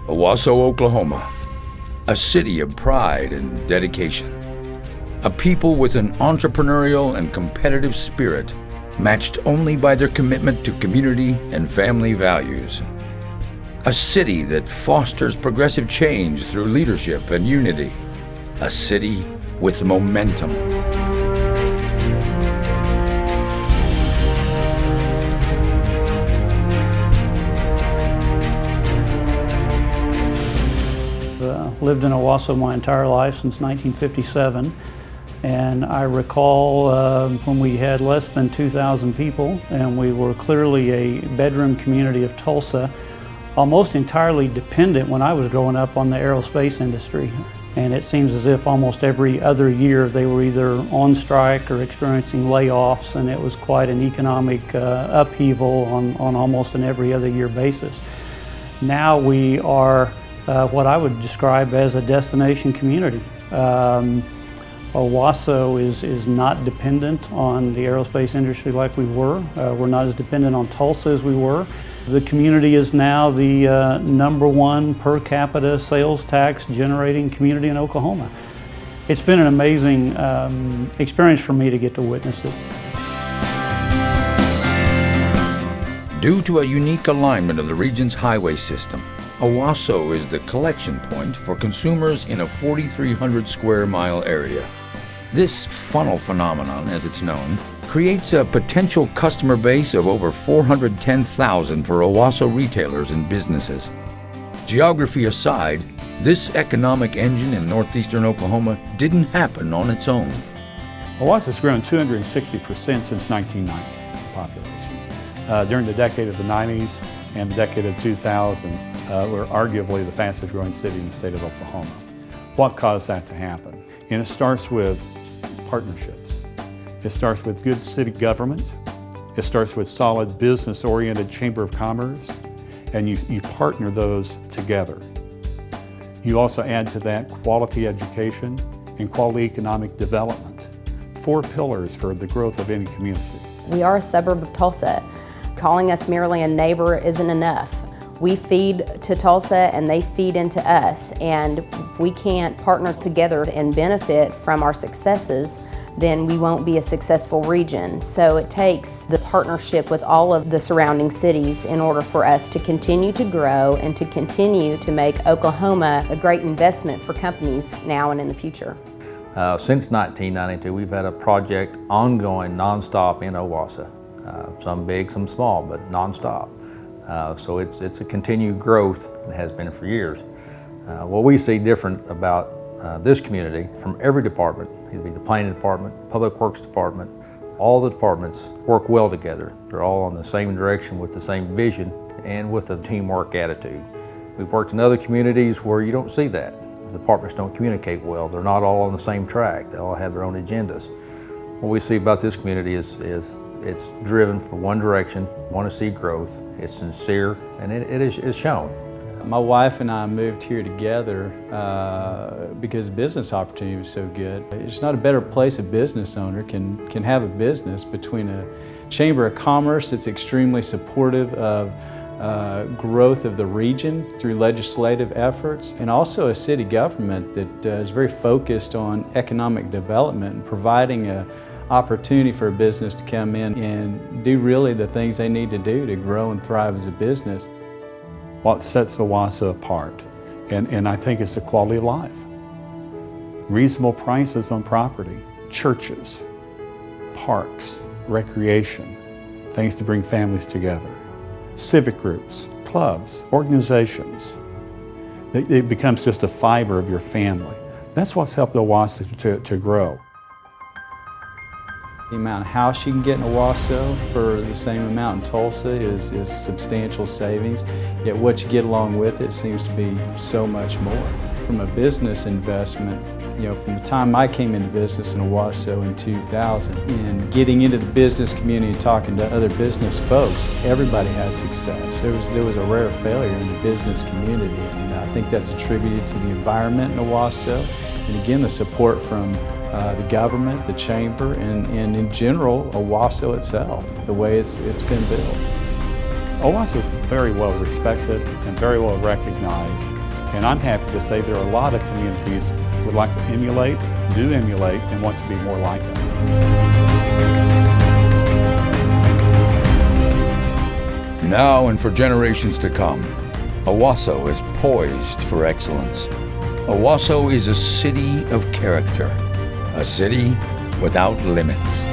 Owasso, Oklahoma, a city of pride and dedication. A people with an entrepreneurial and competitive spirit, matched only by their commitment to community and family values. A city that fosters progressive change through leadership and unity. A city with momentum. Lived in Owasso my entire life since 1957, and I recall when we had less than 2,000 people and we were clearly a bedroom community of Tulsa, almost entirely dependent when I was growing up on the aerospace industry. And it seems as if almost every other year they were either on strike or experiencing layoffs, and it was quite an economic upheaval on almost an every other year basis. Now we are what I would describe as a destination community. Owasso is not dependent on the aerospace industry like we were. We're not as dependent on Tulsa as we were. The community is now the #1 per capita sales tax generating community in Oklahoma. It's been an amazing experience for me to get to witness it. Due to a unique alignment of the region's highway system, Owasso is the collection point for consumers in a 4,300 square mile area. This funnel phenomenon, as it's known, creates a potential customer base of over 410,000 for Owasso retailers and businesses. Geography aside, this economic engine in northeastern Oklahoma didn't happen on its own. Owasso's grown 260% since 1990, population. During the decade of the 90s and the decade of 2000s, we're arguably the fastest growing city in the state of Oklahoma. What caused that to happen? And it starts with partnerships. It starts with good city government. It starts with solid business-oriented Chamber of Commerce, and you partner those together. You also add to that quality education and quality economic development. 4 pillars for the growth of any community. We are a suburb of Tulsa. Calling us merely a neighbor isn't enough. We feed to Tulsa and they feed into us, and if we can't partner together and benefit from our successes, then we won't be a successful region. So it takes the partnership with all of the surrounding cities in order for us to continue to grow and to continue to make Oklahoma a great investment for companies now and in the future. Since 1992, we've had a project ongoing nonstop in Owasso. Some big, some small, but nonstop. So it's a continued growth, and has been for years. What we see different about this community, from every department, either be the planning department, public works department, all the departments work well together. They're all on the same direction with the same vision and with a teamwork attitude. We've worked in other communities where you don't see that. The departments don't communicate well. They're not all on the same track. They all have their own agendas. What we see about this community is it's driven for one direction, want to see growth. It's sincere, and it is shown. My wife and I moved here together because business opportunity was so good. It's not a better place a business owner can have a business between a Chamber of Commerce that's extremely supportive of growth of the region through legislative efforts, and also a city government that is very focused on economic development and providing an opportunity for a business to come in and do really the things they need to do to grow and thrive as a business. What sets Owasso apart, and I think it's the quality of life. Reasonable prices on property, churches, parks, recreation, things to bring families together, civic groups, clubs, organizations. It becomes just a fiber of your family. That's what's helped Owasso to grow. The amount of house you can get in Owasso for the same amount in Tulsa is substantial savings, yet what you get along with it seems to be so much more. From a business investment, from the time I came into business in Owasso in 2000, and getting into the business community and talking to other business folks, everybody had success. There was a rare failure in the business community, and I think that's attributed to the environment in Owasso, and again, the support from the government, the chamber, and in general, Owasso itself, the way it's been built. Owasso is very well respected and very well recognized, and I'm happy to say there are a lot of communities who would like to emulate, do emulate, and want to be more like us. Now and for generations to come, Owasso is poised for excellence. Owasso is a city of character, a city without limits.